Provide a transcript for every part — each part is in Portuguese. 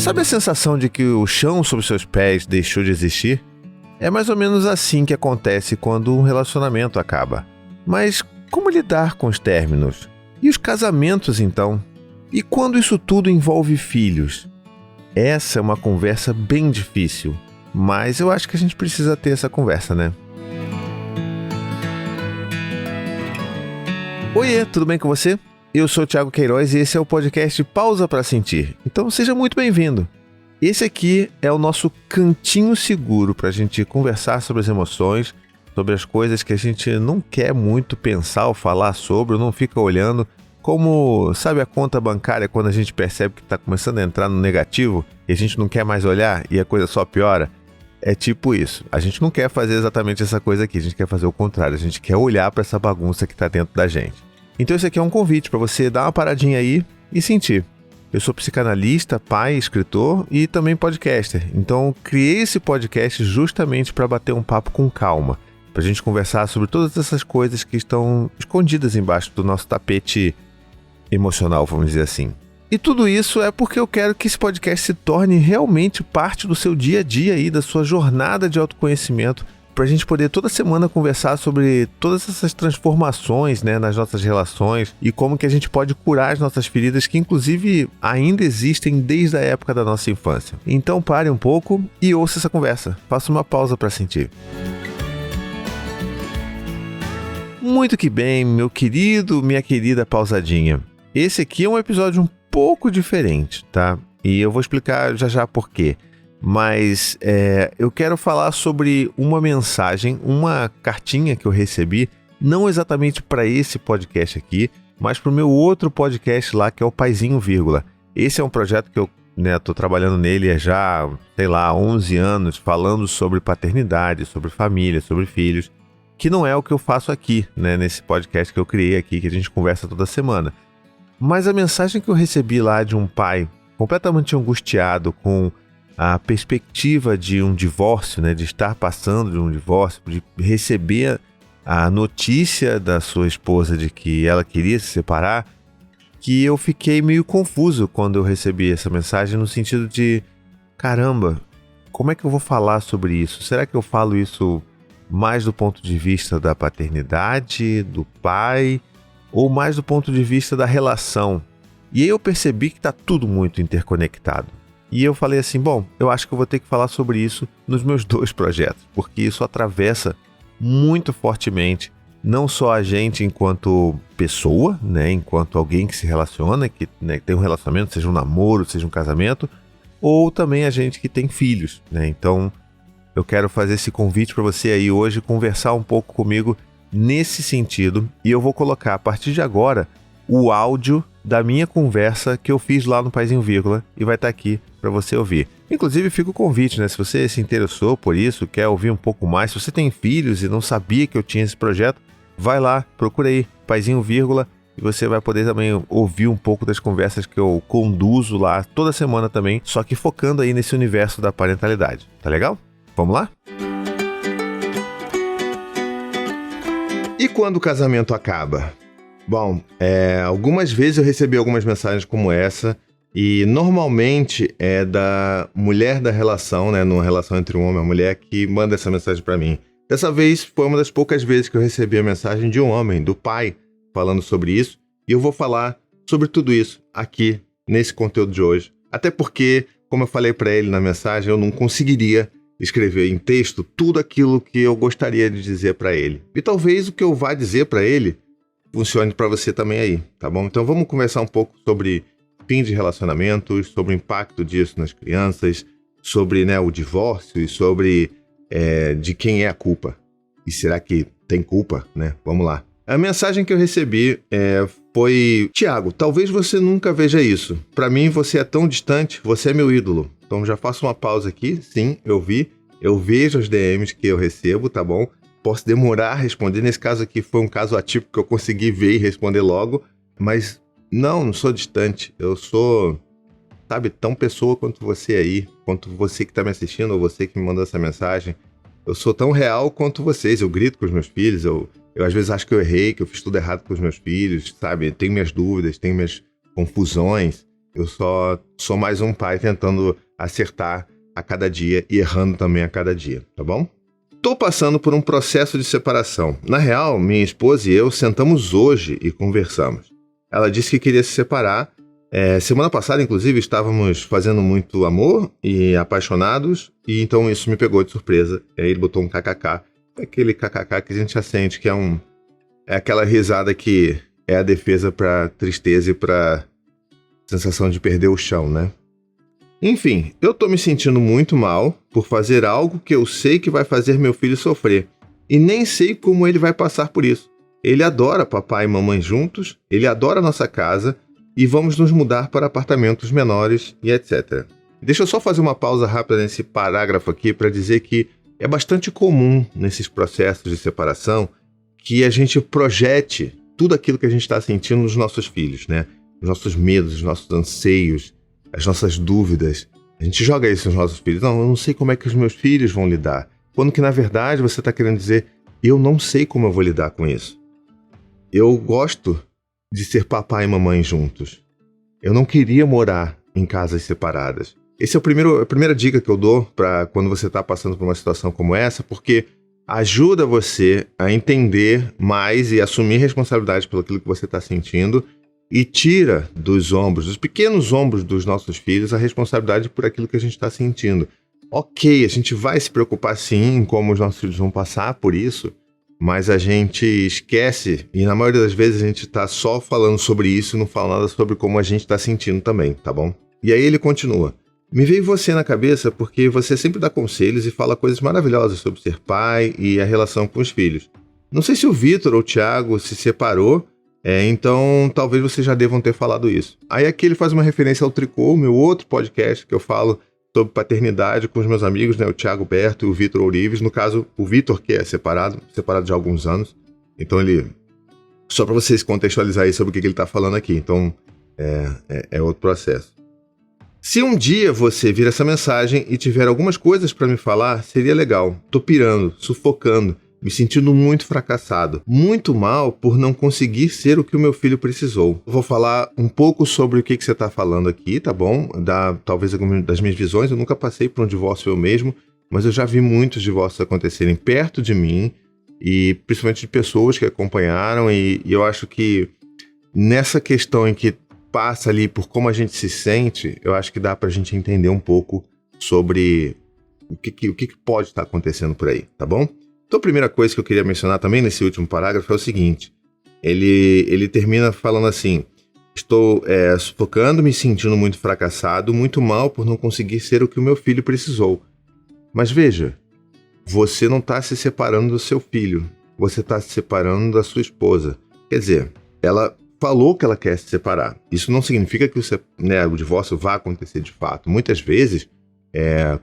Sabe a sensação de que o chão sob seus pés deixou de existir? É mais ou menos assim que acontece quando um relacionamento acaba. Mas como lidar com os términos? E os casamentos, então? E quando isso tudo envolve filhos? Essa é uma conversa bem difícil, mas eu acho que a gente precisa ter essa conversa, né? Oiê, tudo bem com você? Eu sou o Thiago Queiroz e esse é o podcast Pausa para Sentir. Então seja muito bem-vindo. Esse aqui é o nosso cantinho seguro para a gente conversar sobre as emoções, sobre as coisas que a gente não quer muito pensar ou falar sobre, ou não fica olhando, como, sabe, a conta bancária quando a gente percebe que está começando a entrar no negativo e a gente não quer mais olhar e a coisa só piora? É tipo isso. A gente não quer fazer exatamente essa coisa aqui, a gente quer fazer o contrário, a gente quer olhar para essa bagunça que está dentro da gente. Então esse aqui é um convite para você dar uma paradinha aí e sentir. Eu sou psicanalista, pai, escritor e também podcaster. Então criei esse podcast justamente para bater um papo com calma, para a gente conversar sobre todas essas coisas que estão escondidas embaixo do nosso tapete emocional, vamos dizer assim. E tudo isso é porque eu quero que esse podcast se torne realmente parte do seu dia a dia aí, da sua jornada de autoconhecimento, para a gente poder toda semana conversar sobre todas essas transformações, né, nas nossas relações e como que a gente pode curar as nossas feridas que inclusive ainda existem desde a época da nossa infância. Então pare um pouco e ouça essa conversa. Faça uma pausa para sentir. Muito que bem, meu querido, minha querida pausadinha. Esse aqui é um episódio um pouco diferente, tá? E eu vou explicar já já por quê. Mas eu quero falar sobre uma mensagem, uma cartinha que eu recebi, não exatamente para esse podcast aqui, mas para o meu outro podcast lá, que é o Paizinho Vírgula. Esse é um projeto que eu estou trabalhando nele há já, 11 anos, falando sobre paternidade, sobre família, sobre filhos, que não é o que eu faço aqui, né, nesse podcast que eu criei aqui, que a gente conversa toda semana. Mas a mensagem que eu recebi lá de um pai completamente angustiado com a perspectiva de um divórcio, né, de estar passando de um divórcio, de receber a notícia da sua esposa de que ela queria se separar, que eu fiquei meio confuso quando eu recebi essa mensagem, no sentido de, caramba, como é que eu vou falar sobre isso? Será que eu falo isso mais do ponto de vista da paternidade, do pai, ou mais do ponto de vista da relação? E aí eu percebi que está tudo muito interconectado. E eu falei assim, bom, eu acho que eu vou ter que falar sobre isso nos meus 2 projetos, porque isso atravessa muito fortemente, não só a gente enquanto pessoa, né, enquanto alguém que se relaciona, que, né, tem um relacionamento, seja um namoro, seja um casamento, ou também a gente que tem filhos, né? Então eu quero fazer esse convite para você aí hoje conversar um pouco comigo nesse sentido, e eu vou colocar a partir de agora o áudio da minha conversa que eu fiz lá no Paizinho Vírgula e vai estar aqui para você ouvir. Inclusive fica o convite, né? Se você se interessou por isso, quer ouvir um pouco mais, se você tem filhos e não sabia que eu tinha esse projeto, vai lá, procura aí, Paizinho Vírgula, e você vai poder também ouvir um pouco das conversas que eu conduzo lá toda semana também, só que focando aí nesse universo da parentalidade. Tá legal? Vamos lá? E quando o casamento acaba? Bom, algumas vezes eu recebi algumas mensagens como essa, e normalmente é da mulher da relação, né, numa relação entre um homem e uma mulher, que manda essa mensagem para mim. Dessa vez foi uma das poucas vezes que eu recebi a mensagem de um homem, do pai, falando sobre isso, e eu vou falar sobre tudo isso aqui nesse conteúdo de hoje. Até porque, como eu falei para ele na mensagem, eu não conseguiria escrever em texto tudo aquilo que eu gostaria de dizer para ele. E talvez o que eu vá dizer para ele funcione para você também aí, tá bom? Então vamos conversar um pouco sobre fim de relacionamentos, sobre o impacto disso nas crianças, sobre, né, o divórcio e sobre de quem é a culpa. E será que tem culpa, né? Vamos lá. A mensagem que eu recebi foi: Thiago, talvez você nunca veja isso. Para mim você é tão distante, você é meu ídolo. Então já faço uma pausa aqui. Sim, eu vi. Eu vejo as DMs que eu recebo, tá bom? Posso demorar a responder. Nesse caso aqui foi um caso atípico que eu consegui ver e responder logo. Mas não sou distante. Eu sou, sabe, tão pessoa quanto você aí. Quanto você que tá me assistindo ou você que me mandou essa mensagem. Eu sou tão real quanto vocês. Eu grito com os meus filhos. Eu às vezes acho que eu errei, que eu fiz tudo errado com os meus filhos, sabe? Tenho minhas dúvidas, tenho minhas confusões. Eu só sou mais um pai tentando acertar a cada dia e errando também a cada dia, tá bom? Tô passando por um processo de separação. Na real, minha esposa e eu sentamos hoje e conversamos. Ela disse que queria se separar. Semana passada, inclusive, estávamos fazendo muito amor e apaixonados, e então isso me pegou de surpresa. E aí ele botou um kkk, aquele kkk que a gente já sente que é aquela risada que é a defesa pra tristeza e pra sensação de perder o chão, né? Enfim, eu tô me sentindo muito mal por fazer algo que eu sei que vai fazer meu filho sofrer. E nem sei como ele vai passar por isso. Ele adora papai e mamãe juntos, ele adora nossa casa e vamos nos mudar para apartamentos menores e etc. Deixa eu só fazer uma pausa rápida nesse parágrafo aqui para dizer que é bastante comum nesses processos de separação que a gente projete tudo aquilo que a gente está sentindo nos nossos filhos, né? Os nossos medos, os nossos anseios, as nossas dúvidas. A gente joga isso nos nossos filhos. Não, eu não sei como é que os meus filhos vão lidar. Quando que, na verdade, você está querendo dizer, eu não sei como eu vou lidar com isso. Eu gosto de ser papai e mamãe juntos. Eu não queria morar em casas separadas. Essa é a primeira dica que eu dou para quando você está passando por uma situação como essa, porque ajuda você a entender mais e assumir responsabilidade pelo aquilo que você está sentindo e tira dos ombros, dos pequenos ombros dos nossos filhos, a responsabilidade por aquilo que a gente está sentindo. Ok, a gente vai se preocupar sim em como os nossos filhos vão passar por isso, mas a gente esquece, e na maioria das vezes a gente está só falando sobre isso e não fala nada sobre como a gente está sentindo também, tá bom? E aí ele continua. Me veio você na cabeça porque você sempre dá conselhos e fala coisas maravilhosas sobre ser pai e a relação com os filhos. Não sei se o Vitor ou o Thiago se separou, então talvez vocês já devam ter falado isso. Aí aqui ele faz uma referência ao Tricô, meu outro podcast que eu falo sobre paternidade com os meus amigos, né, o Thiago Berto e o Vitor Ourives. No caso, o Vitor, que é separado de alguns anos. Então ele... Só para vocês contextualizarem sobre o que ele está falando aqui. Então é outro processo. Se um dia você vir essa mensagem e tiver algumas coisas para me falar, seria legal. Tô pirando, sufocando, me sentindo muito fracassado, muito mal por não conseguir ser o que o meu filho precisou. Vou falar um pouco sobre o que você está falando aqui, tá bom? Talvez algumas das minhas visões. Eu nunca passei por um divórcio eu mesmo, mas eu já vi muitos divórcios acontecerem perto de mim, e principalmente de pessoas que acompanharam, e eu acho que nessa questão em que passa ali por como a gente se sente, eu acho que dá pra gente entender um pouco sobre o que pode estar acontecendo por aí, tá bom? Então a primeira coisa que eu queria mencionar também nesse último parágrafo é o seguinte, ele termina falando assim, estou sufocando, me sentindo muito fracassado, muito mal por não conseguir ser o que o meu filho precisou. Mas veja, você não está se separando do seu filho, você está se separando da sua esposa. Quer dizer, ela falou que ela quer se separar. Isso não significa que o divórcio vá acontecer de fato. Muitas vezes,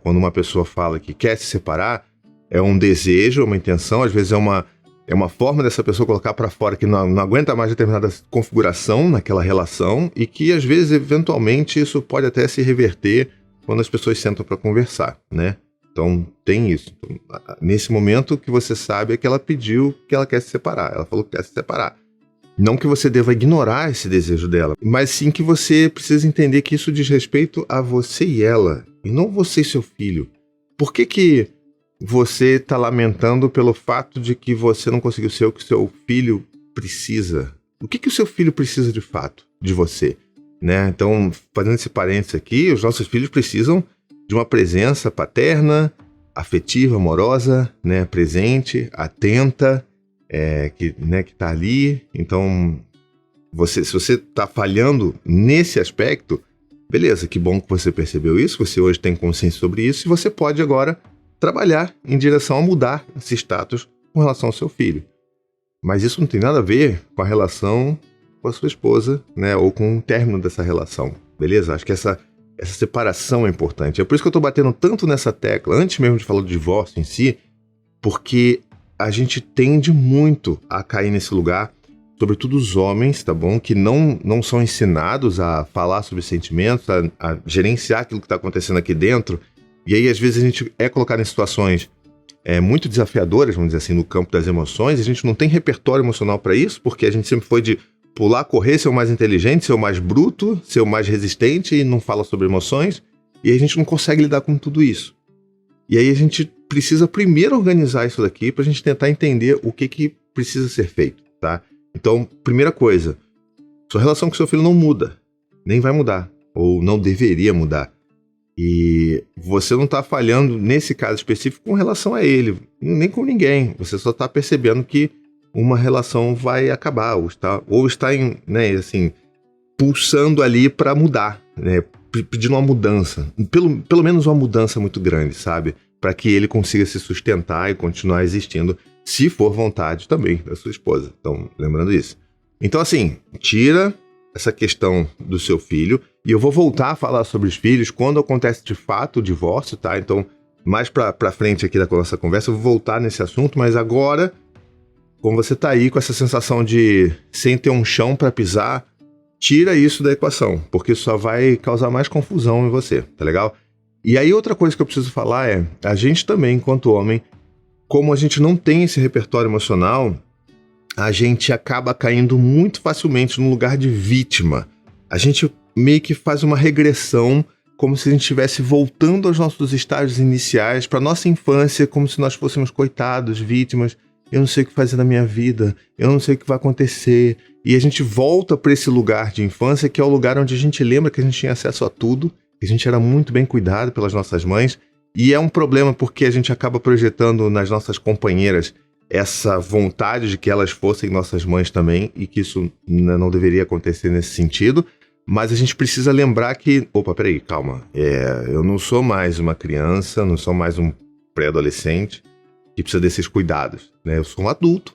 quando uma pessoa fala que quer se separar, é um desejo, uma intenção, às vezes é uma forma dessa pessoa colocar para fora que não aguenta mais determinada configuração naquela relação e que, às vezes, eventualmente, isso pode até se reverter quando as pessoas sentam para conversar, né? Então, tem isso. Nesse momento, o que você sabe é que ela pediu que ela quer se separar. Ela falou que quer se separar. Não que você deva ignorar esse desejo dela, mas sim que você precisa entender que isso diz respeito a você e ela, e não você e seu filho. Por que você está lamentando pelo fato de que você não conseguiu ser o que seu filho precisa? O que o seu filho precisa de fato de você? Né? Então, fazendo esse parênteses aqui, os nossos filhos precisam de uma presença paterna, afetiva, amorosa, né? Presente, atenta, que está ali. Então, se você está falhando nesse aspecto, beleza, que bom que você percebeu isso, você hoje tem consciência sobre isso e você pode agora trabalhar em direção a mudar esse status com relação ao seu filho. Mas isso não tem nada a ver com a relação com a sua esposa, né, ou com o término dessa relação, beleza? Acho que essa separação é importante. É por isso que eu estou batendo tanto nessa tecla, antes mesmo de falar do divórcio em si, porque a gente tende muito a cair nesse lugar, sobretudo os homens, tá bom? Que não são ensinados a falar sobre sentimentos, a gerenciar aquilo que está acontecendo aqui dentro. E aí, às vezes, a gente é colocado em situações muito desafiadoras, vamos dizer assim, no campo das emoções. A gente não tem repertório emocional para isso, porque a gente sempre foi de pular, correr, ser o mais inteligente, ser o mais bruto, ser o mais resistente e não fala sobre emoções. E aí a gente não consegue lidar com tudo isso. E aí a gente precisa primeiro organizar isso daqui pra gente tentar entender o que precisa ser feito, tá? Então, primeira coisa, sua relação com seu filho não muda, nem vai mudar, ou não deveria mudar. E você não tá falhando nesse caso específico com relação a ele, nem com ninguém. Você só tá percebendo que uma relação vai acabar, ou está em, né, assim, pulsando ali pra mudar, né? Pedindo uma mudança, pelo menos uma mudança muito grande, sabe? Para que ele consiga se sustentar e continuar existindo, se for vontade também da sua esposa. Então, lembrando isso. Então, assim, tira essa questão do seu filho, e eu vou voltar a falar sobre os filhos quando acontece de fato o divórcio, tá? Então, mais pra frente aqui da nossa conversa, eu vou voltar nesse assunto, mas agora, como você tá aí com essa sensação de sem ter um chão para pisar, tira isso da equação, porque isso só vai causar mais confusão em você, tá legal? E aí outra coisa que eu preciso falar é, a gente também, enquanto homem, como a gente não tem esse repertório emocional, a gente acaba caindo muito facilmente no lugar de vítima. A gente meio que faz uma regressão, como se a gente estivesse voltando aos nossos estágios iniciais, para nossa infância, como se nós fôssemos coitados, vítimas. Eu não sei o que fazer na minha vida, eu não sei o que vai acontecer. E a gente volta para esse lugar de infância, que é o lugar onde a gente lembra que a gente tinha acesso a tudo, que a gente era muito bem cuidado pelas nossas mães. E é um problema porque a gente acaba projetando nas nossas companheiras essa vontade de que elas fossem nossas mães também, e que isso não deveria acontecer nesse sentido. Mas a gente precisa lembrar que... Opa, peraí, calma. Eu não sou mais uma criança, não sou mais um pré-adolescente que precisa desses cuidados, né? Eu sou um adulto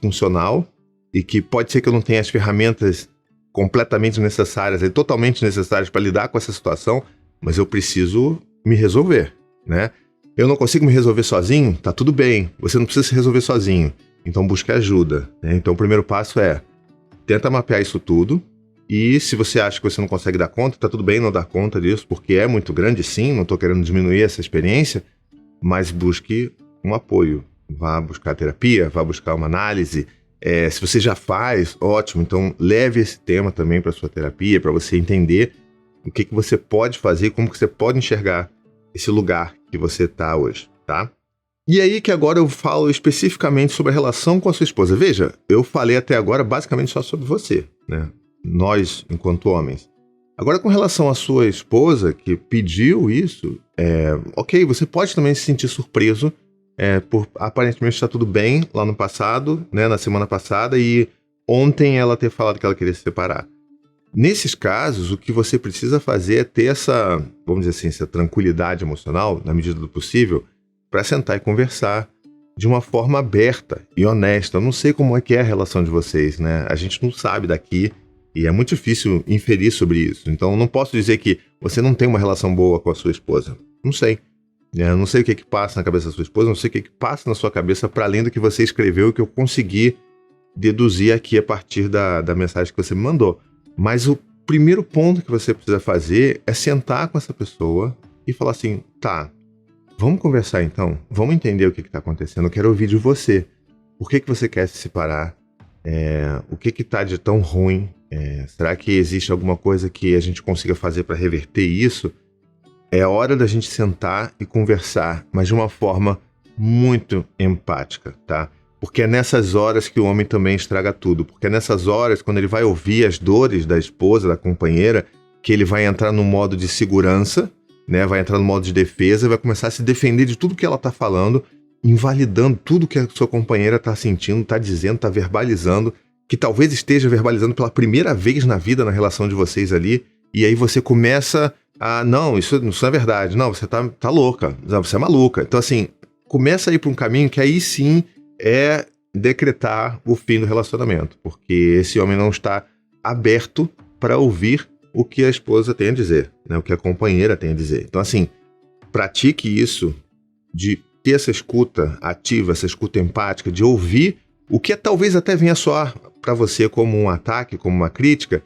funcional, e que pode ser que eu não tenha as ferramentas completamente necessárias, totalmente necessárias para lidar com essa situação, mas eu preciso me resolver, né? Eu não consigo me resolver sozinho? Tá tudo bem, você não precisa se resolver sozinho, então busque ajuda, né? Então o primeiro passo é, tenta mapear isso tudo, e se você acha que você não consegue dar conta, tá tudo bem não dar conta disso, porque é muito grande sim, não tô querendo diminuir essa experiência, mas busque um apoio, vá buscar terapia, vá buscar uma análise. Se você já faz, ótimo, então leve esse tema também para sua terapia, para você entender o que você pode fazer, como que você pode enxergar esse lugar que você está hoje, tá? E aí que agora eu falo especificamente sobre a relação com a sua esposa. Veja, eu falei até agora basicamente só sobre você, né? Nós, enquanto homens. Agora, com relação à sua esposa, que pediu isso, ok, você pode também se sentir surpreso por aparentemente estar tudo bem lá no passado, né, na semana passada, e ontem ela ter falado que ela queria se separar. Nesses casos, o que você precisa fazer é ter essa, vamos dizer assim, essa tranquilidade emocional, na medida do possível, para sentar e conversar de uma forma aberta e honesta. Eu não sei como é que é a relação de vocês, né? A gente não sabe daqui e é muito difícil inferir sobre isso. Então, eu não posso dizer que você não tem uma relação boa com a sua esposa. Não sei. Eu não sei o que passa na cabeça da sua esposa, não sei o que passa na sua cabeça para além do que você escreveu e que eu consegui deduzir aqui a partir da mensagem que você me mandou. Mas o primeiro ponto que você precisa fazer é sentar com essa pessoa e falar assim, tá, vamos conversar então? Vamos entender o que está acontecendo? Eu quero ouvir de você. Por que você quer se separar? O que está de tão ruim? Será que existe alguma coisa que a gente consiga fazer para reverter isso? É hora da gente sentar e conversar, mas de uma forma muito empática, tá? Porque é nessas horas que o homem também estraga tudo. Porque é nessas horas, quando ele vai ouvir as dores da esposa, da companheira, que ele vai entrar no modo de segurança, né? Vai entrar no modo de defesa, vai começar a se defender de tudo que ela está falando, invalidando tudo que a sua companheira está sentindo, está dizendo, está verbalizando, que talvez esteja verbalizando pela primeira vez na vida, na relação de vocês ali, e aí você começa a, não, isso não é verdade, não, você tá louca, não, você é maluca. Então assim, começa a ir para um caminho que aí sim é decretar o fim do relacionamento, porque esse homem não está aberto para ouvir o que a esposa tem a dizer, né, o que a companheira tem a dizer. Então assim, pratique isso de ter essa escuta ativa, essa escuta empática, de ouvir o que talvez até venha soar para você como um ataque, como uma crítica.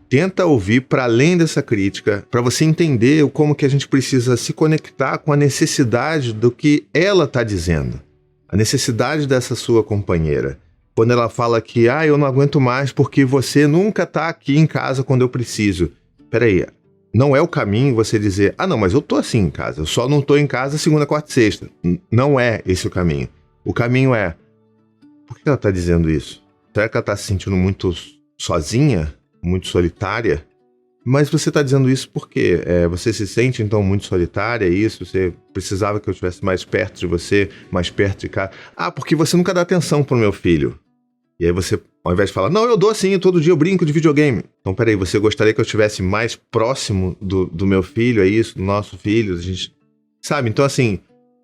Tenta ouvir para além dessa crítica, para você entender como que a gente precisa se conectar com a necessidade do que ela está dizendo, a necessidade dessa sua companheira. Quando ela fala que, eu não aguento mais porque você nunca tá aqui em casa quando eu preciso. Peraí, não é o caminho você dizer, não, mas eu tô assim em casa, eu só não tô em casa segunda, quarta e sexta. Não é esse o caminho. O caminho é, por que ela tá dizendo isso? Será que ela tá se sentindo muito sozinha, muito solitária? Mas você tá dizendo isso por quê? Você se sente então muito solitária, é isso? Você precisava que eu estivesse mais perto de você, mais perto de casa? Porque você nunca dá atenção pro meu filho. E aí você, ao invés de falar, não, eu dou sim, todo dia eu brinco de videogame. Então, peraí, você gostaria que eu estivesse mais próximo do meu filho, é isso? Do nosso filho, a gente... Sabe? Então, assim,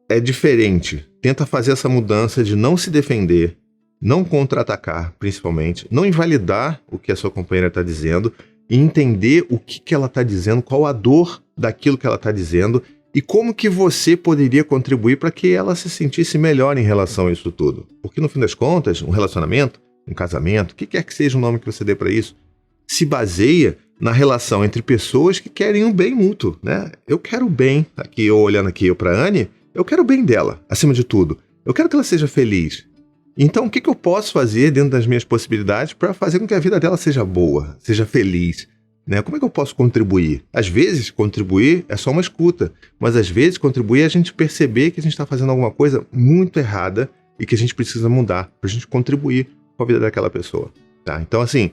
é diferente. Tenta fazer essa mudança de não se defender, não contra-atacar, principalmente, não invalidar o que a sua companheira está dizendo e entender o que ela está dizendo, qual a dor daquilo que ela está dizendo e como que você poderia contribuir para que ela se sentisse melhor em relação a isso tudo. Porque, no fim das contas, um relacionamento, um casamento, o que quer que seja o nome que você dê para isso, se baseia na relação entre pessoas que querem um bem mútuo, né? Eu quero o bem, aqui eu olhando aqui para a Anne, eu quero o bem dela, acima de tudo. Eu quero que ela seja feliz. Então, o que eu posso fazer dentro das minhas possibilidades para fazer com que a vida dela seja boa, seja feliz? Né? Como é que eu posso contribuir? Às vezes, contribuir é só uma escuta, mas às vezes contribuir é a gente perceber que a gente está fazendo alguma coisa muito errada e que a gente precisa mudar para a gente contribuir com a vida daquela pessoa. Tá? Então, assim,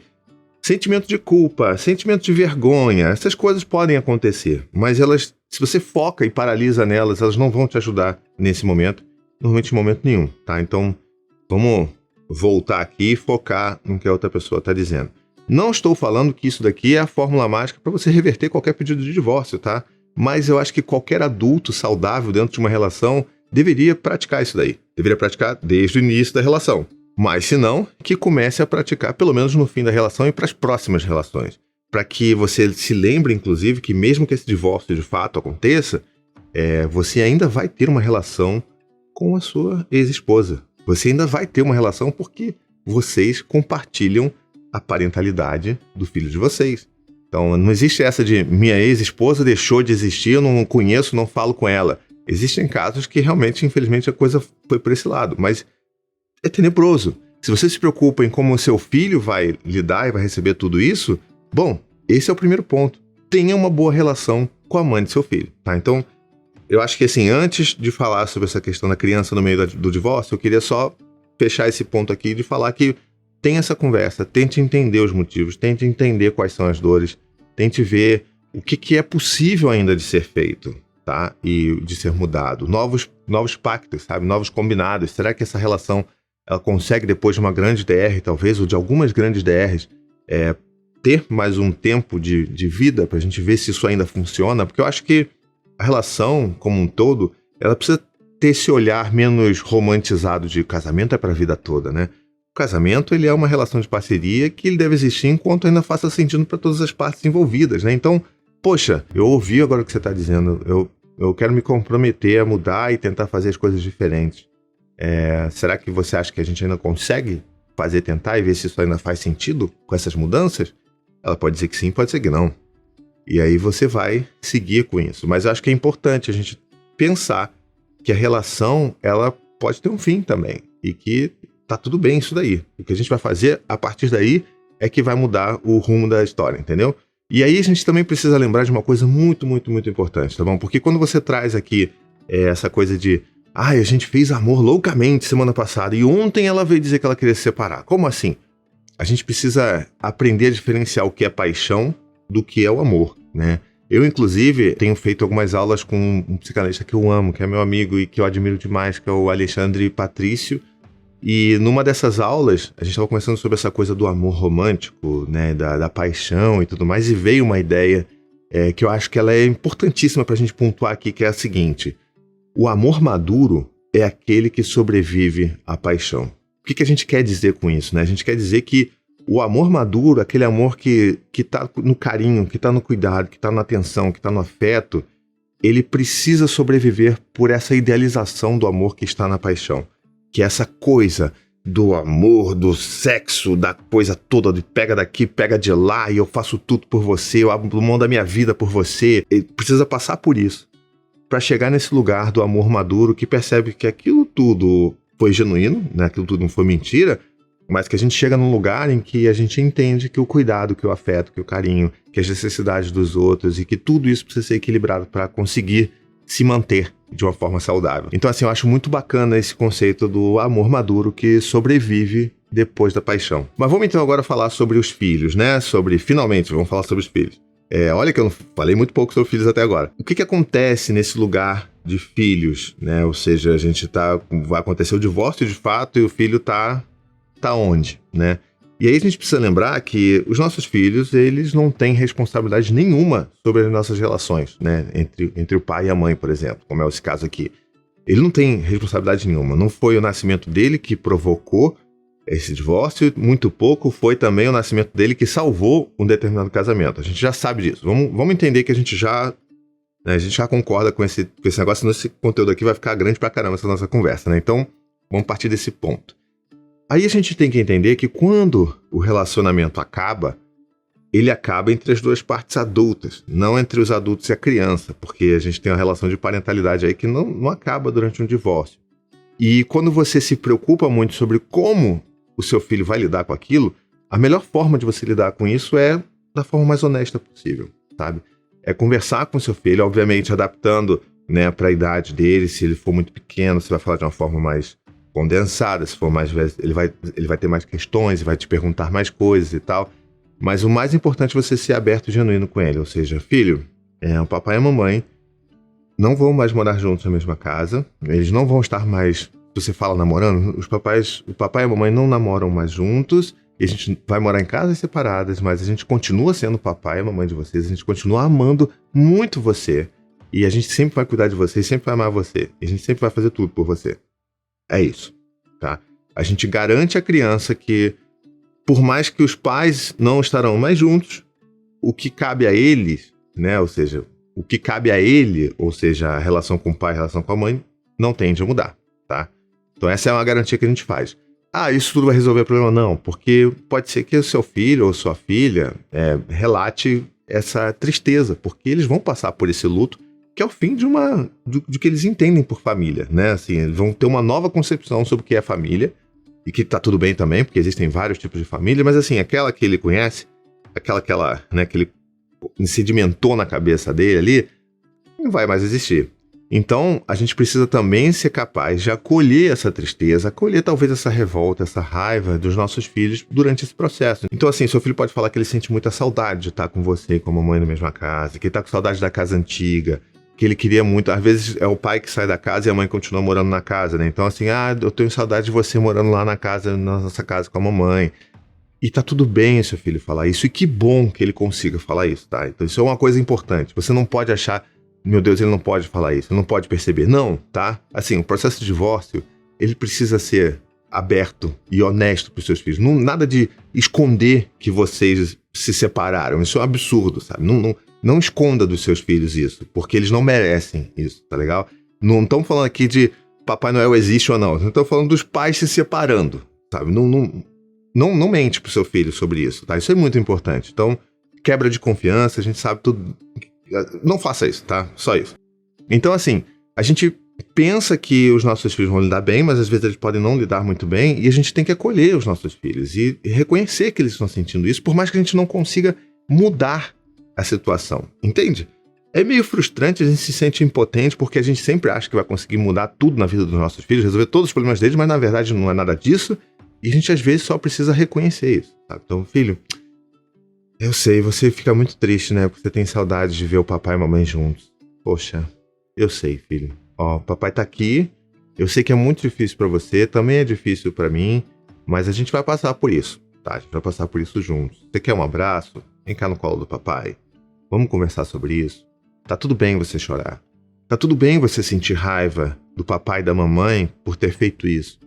sentimento de culpa, sentimento de vergonha, essas coisas podem acontecer, mas elas, se você foca e paralisa nelas, elas não vão te ajudar nesse momento, normalmente em momento nenhum. Tá? Então, vamos voltar aqui e focar no que a outra pessoa está dizendo. Não estou falando que isso daqui é a fórmula mágica para você reverter qualquer pedido de divórcio, tá? Mas eu acho que qualquer adulto saudável dentro de uma relação deveria praticar isso daí. Deveria praticar desde o início da relação. Mas se não, que comece a praticar pelo menos no fim da relação e para as próximas relações. Para que você se lembre, inclusive, que mesmo que esse divórcio de fato aconteça, você ainda vai ter uma relação com a sua ex-esposa. Você ainda vai ter uma relação porque vocês compartilham a parentalidade do filho de vocês. Então, não existe essa de minha ex-esposa deixou de existir, eu não conheço, não falo com ela. Existem casos que realmente, infelizmente, a coisa foi por esse lado, mas é tenebroso. Se você se preocupa em como o seu filho vai lidar e vai receber tudo isso, bom, esse é o primeiro ponto. Tenha uma boa relação com a mãe de seu filho, tá? Então, eu acho que assim, antes de falar sobre essa questão da criança no meio do divórcio, eu queria só fechar esse ponto aqui de falar que tem essa conversa, tente entender os motivos, tente entender quais são as dores, tente ver o que é possível ainda de ser feito, tá? E de ser mudado. Novos pactos, sabe? Novos combinados. Será que essa relação ela consegue, depois de uma grande DR, talvez, ou de algumas grandes DRs, ter mais um tempo de vida pra gente ver se isso ainda funciona? Porque eu acho que a relação, como um todo, ela precisa ter esse olhar menos romantizado de casamento é pra vida toda, né? O casamento, ele é uma relação de parceria que ele deve existir enquanto ainda faça sentido para todas as partes envolvidas, né? Então, poxa, eu ouvi agora o que você está dizendo, eu quero me comprometer a mudar e tentar fazer as coisas diferentes. Será que você acha que a gente ainda consegue tentar e ver se isso ainda faz sentido com essas mudanças? Ela pode dizer que sim, pode dizer que não. E aí você vai seguir com isso. Mas eu acho que é importante a gente pensar que a relação, ela pode ter um fim também. E que tá tudo bem isso daí. O que a gente vai fazer a partir daí é que vai mudar o rumo da história, entendeu? E aí a gente também precisa lembrar de uma coisa muito, muito, muito importante, tá bom? Porque quando você traz aqui essa coisa de a gente fez amor loucamente semana passada e ontem ela veio dizer que ela queria se separar. Como assim? A gente precisa aprender a diferenciar o que é paixão do que é o amor, né? Eu, inclusive, tenho feito algumas aulas com um psicanalista que eu amo, que é meu amigo e que eu admiro demais, que é o Alexandre Patrício. E numa dessas aulas, a gente estava conversando sobre essa coisa do amor romântico, né, da paixão e tudo mais, e veio uma ideia que eu acho que ela é importantíssima para a gente pontuar aqui, que é a seguinte: o amor maduro é aquele que sobrevive à paixão. O que a gente quer dizer com isso, né? A gente quer dizer que o amor maduro, aquele amor que está no carinho, que está no cuidado, que está na atenção, que está no afeto, ele precisa sobreviver por essa idealização do amor que está na paixão. Que é essa coisa do amor, do sexo, da coisa toda, de pega daqui, pega de lá, e eu faço tudo por você, eu abro mão da minha vida por você. Ele precisa passar por isso, para chegar nesse lugar do amor maduro, que percebe que aquilo tudo foi genuíno, né? Aquilo tudo não foi mentira, mas que a gente chega num lugar em que a gente entende que o cuidado, que o afeto, que o carinho, que as necessidades dos outros e que tudo isso precisa ser equilibrado para conseguir se manter de uma forma saudável. Então, assim, eu acho muito bacana esse conceito do amor maduro que sobrevive depois da paixão. Mas vamos então agora falar sobre os filhos, né? Finalmente, vamos falar sobre os filhos. Olha que eu não falei muito pouco sobre filhos até agora. O que acontece nesse lugar de filhos, né? Ou seja, vai acontecer o divórcio de fato e o filho tá onde, né? E aí a gente precisa lembrar que os nossos filhos, eles não têm responsabilidade nenhuma sobre as nossas relações, né? Entre o pai e a mãe, por exemplo, como é esse caso aqui. Ele não tem responsabilidade nenhuma. Não foi o nascimento dele que provocou esse divórcio, muito pouco foi também o nascimento dele que salvou um determinado casamento. A gente já sabe disso. Vamos entender que a gente já concorda com esse negócio, senão esse conteúdo aqui vai ficar grande pra caramba essa nossa conversa, né? Então, vamos partir desse ponto. Aí a gente tem que entender que quando o relacionamento acaba, ele acaba entre as duas partes adultas, não entre os adultos e a criança, porque a gente tem uma relação de parentalidade aí que não acaba durante um divórcio. E quando você se preocupa muito sobre como o seu filho vai lidar com aquilo, a melhor forma de você lidar com isso é da forma mais honesta possível, sabe? É conversar com o seu filho, obviamente adaptando, né, para a idade dele. Se ele for muito pequeno, você vai falar de uma forma mais condensada. Se for mais velho, ele vai ter mais questões, vai te perguntar mais coisas e tal. Mas o mais importante é você ser aberto e genuíno com ele. Ou seja, filho, o papai e a mamãe não vão mais morar juntos na mesma casa. Eles não vão estar mais... Se você fala namorando, o papai e a mamãe não namoram mais juntos. E a gente vai morar em casas separadas, mas a gente continua sendo o papai e a mamãe de vocês. A gente continua amando muito você. E a gente sempre vai cuidar de você e sempre vai amar você. E a gente sempre vai fazer tudo por você. É isso, tá? A gente garante à criança que, por mais que os pais não estarão mais juntos, o que cabe a eles, né? Ou seja, o que cabe a ele, ou seja, a relação com o pai, a relação com a mãe, não tende a mudar, tá? Então essa é uma garantia que a gente faz. Isso tudo vai resolver o problema? Não, porque pode ser que o seu filho ou sua filha relate essa tristeza, porque eles vão passar por esse luto, que é o fim de que eles entendem por família, né? Assim, eles vão ter uma nova concepção sobre o que é família, e que tá tudo bem também, porque existem vários tipos de família, mas assim, aquela que ele conhece, aquela né, que ele sedimentou na cabeça dele ali, não vai mais existir. Então, a gente precisa também ser capaz de acolher essa tristeza, acolher talvez essa revolta, essa raiva dos nossos filhos durante esse processo. Então, assim, seu filho pode falar que ele sente muita saudade de estar com você, com a mamãe na mesma casa, que ele tá com saudade da casa antiga, que ele queria muito. Às vezes é o pai que sai da casa e a mãe continua morando na casa, né? Então, assim, eu tenho saudade de você morando lá na nossa casa com a mamãe. E tá tudo bem seu filho falar isso, e que bom que ele consiga falar isso, tá? Então, isso é uma coisa importante. Você não pode achar... Meu Deus, ele não pode falar isso, ele não pode perceber. Não, tá? Assim, o processo de divórcio, ele precisa ser aberto e honesto pros seus filhos. Nada de esconder que vocês se separaram. Isso é um absurdo, sabe? Não esconda dos seus filhos isso, porque eles não merecem isso, tá legal? Não estamos falando aqui de Papai Noel existe ou não. Não estamos falando dos pais se separando, sabe? Não mente pro seu filho sobre isso, tá? Isso é muito importante. Então, quebra de confiança, a gente sabe tudo... Não faça isso, tá? Só isso. Então, assim, a gente pensa que os nossos filhos vão lidar bem, mas às vezes eles podem não lidar muito bem, e a gente tem que acolher os nossos filhos e reconhecer que eles estão sentindo isso, por mais que a gente não consiga mudar a situação, entende? É meio frustrante, a gente se sente impotente, porque a gente sempre acha que vai conseguir mudar tudo na vida dos nossos filhos, resolver todos os problemas deles, mas na verdade não é nada disso, e a gente às vezes só precisa reconhecer isso, sabe? Então, filho... Eu sei, você fica muito triste, né? Porque você tem saudade de ver o papai e a mamãe juntos. Poxa, eu sei, filho. Ó, o papai tá aqui. Eu sei que é muito difícil pra você, também é difícil pra mim, mas a gente vai passar por isso, tá? A gente vai passar por isso juntos. Você quer um abraço? Vem cá no colo do papai. Vamos conversar sobre isso? Tá tudo bem você chorar. Tá tudo bem você sentir raiva do papai e da mamãe por ter feito isso.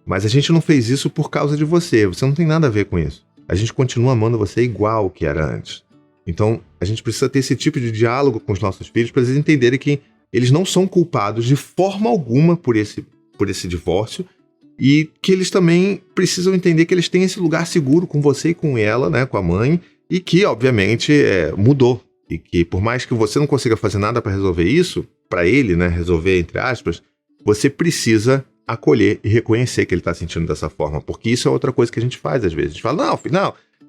Mas a gente não fez isso por causa de você. Você não tem nada a ver com isso. A gente continua amando você igual que era antes. Então, a gente precisa ter esse tipo de diálogo com os nossos filhos para eles entenderem que eles não são culpados de forma alguma por esse divórcio e que eles também precisam entender que eles têm esse lugar seguro com você e com ela, né, com a mãe, e que, obviamente, mudou. E que, por mais que você não consiga fazer nada para resolver isso, para ele, né, resolver, entre aspas, você precisa acolher e reconhecer que ele está sentindo dessa forma, porque isso é outra coisa que a gente faz às vezes. A gente fala, não, filho,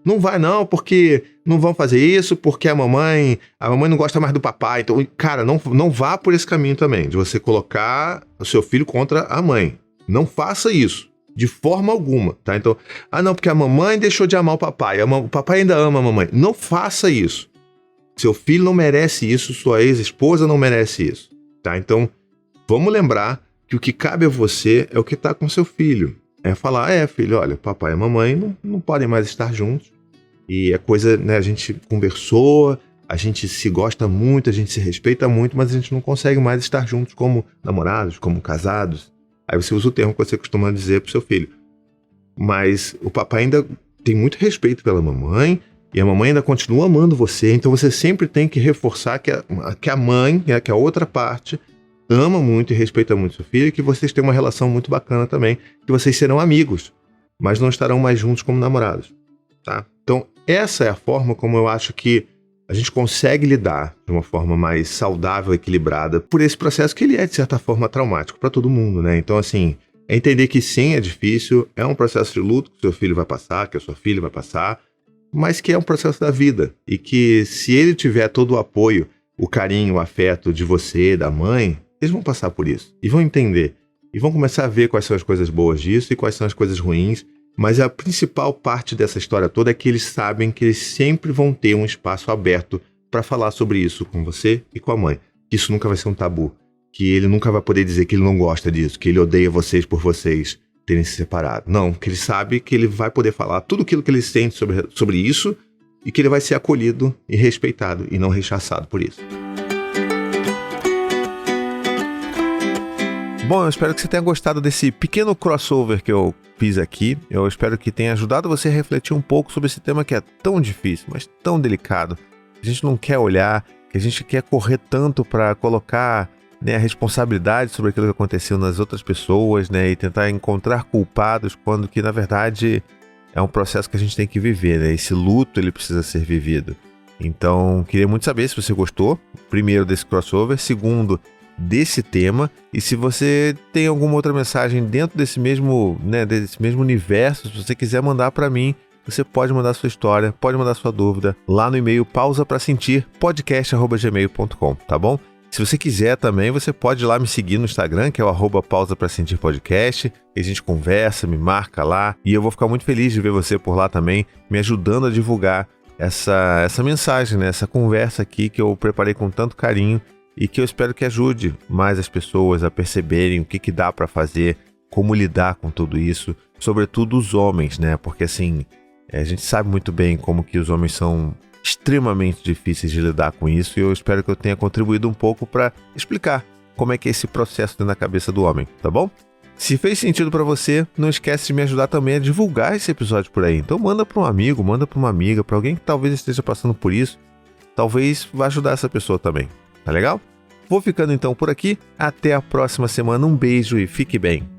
não vai não, porque não vão fazer isso, porque a mamãe não gosta mais do papai. Então, cara, não vá por esse caminho também, de você colocar o seu filho contra a mãe. Não faça isso, de forma alguma, tá? Então, não, porque a mamãe deixou de amar o papai, o papai ainda ama a mamãe. Não faça isso. Seu filho não merece isso, sua ex-esposa não merece isso, tá? Então, vamos lembrar que o que cabe a você é o que está com seu filho. É falar, filho, olha, papai e mamãe não podem mais estar juntos. E é coisa, né, a gente conversou, a gente se gosta muito, a gente se respeita muito, mas a gente não consegue mais estar juntos como namorados, como casados. Aí você usa o termo que você costuma dizer pro seu filho. Mas o papai ainda tem muito respeito pela mamãe, e a mamãe ainda continua amando você, então você sempre tem que reforçar que a mãe, que a outra parte, ama muito e respeita muito seu filho, e que vocês têm uma relação muito bacana também, que vocês serão amigos, mas não estarão mais juntos como namorados, tá? Então, essa é a forma como eu acho que a gente consegue lidar de uma forma mais saudável, equilibrada, por esse processo que ele é, de certa forma, traumático para todo mundo, né? Então, assim, é entender que sim, é difícil, é um processo de luto que seu filho vai passar, que a sua filha vai passar, mas que é um processo da vida, e que se ele tiver todo o apoio, o carinho, o afeto de você, da mãe, eles vão passar por isso, e vão entender, e vão começar a ver quais são as coisas boas disso e quais são as coisas ruins, mas a principal parte dessa história toda é que eles sabem que eles sempre vão ter um espaço aberto para falar sobre isso com você e com a mãe, que isso nunca vai ser um tabu, que ele nunca vai poder dizer que ele não gosta disso, que ele odeia vocês por vocês terem se separado. Não, que ele sabe que ele vai poder falar tudo aquilo que ele sente sobre isso e que ele vai ser acolhido e respeitado e não rechaçado por isso. Bom, eu espero que você tenha gostado desse pequeno crossover que eu fiz aqui. Eu espero que tenha ajudado você a refletir um pouco sobre esse tema que é tão difícil, mas tão delicado. A gente não quer olhar, que a gente quer correr tanto para colocar, né, a responsabilidade sobre aquilo que aconteceu nas outras pessoas, né, e tentar encontrar culpados, quando que, na verdade, é um processo que a gente tem que viver, né? Esse luto, ele precisa ser vivido. Então, queria muito saber se você gostou, primeiro, desse crossover, segundo, desse tema, e se você tem alguma outra mensagem dentro desse mesmo, né, desse mesmo universo, se você quiser mandar para mim, você pode mandar sua história, pode mandar sua dúvida lá no e-mail pausaprasentir@gmail.com, tá bom? Se você quiser também, você pode ir lá me seguir no Instagram, que é o @pausaprasentirpodcast, e a gente conversa, me marca lá, e eu vou ficar muito feliz de ver você por lá também, me ajudando a divulgar essa mensagem, né, essa conversa aqui que eu preparei com tanto carinho, e que eu espero que ajude mais as pessoas a perceberem o que dá para fazer, como lidar com tudo isso, sobretudo os homens, né? Porque assim, a gente sabe muito bem como que os homens são extremamente difíceis de lidar com isso, e eu espero que eu tenha contribuído um pouco para explicar como é que é esse processo dentro da cabeça do homem, tá bom? Se fez sentido para você, não esquece de me ajudar também a divulgar esse episódio por aí. Então manda para um amigo, manda para uma amiga, para alguém que talvez esteja passando por isso, talvez vá ajudar essa pessoa também. Tá legal? Vou ficando então por aqui. Até a próxima semana. Um beijo e fique bem.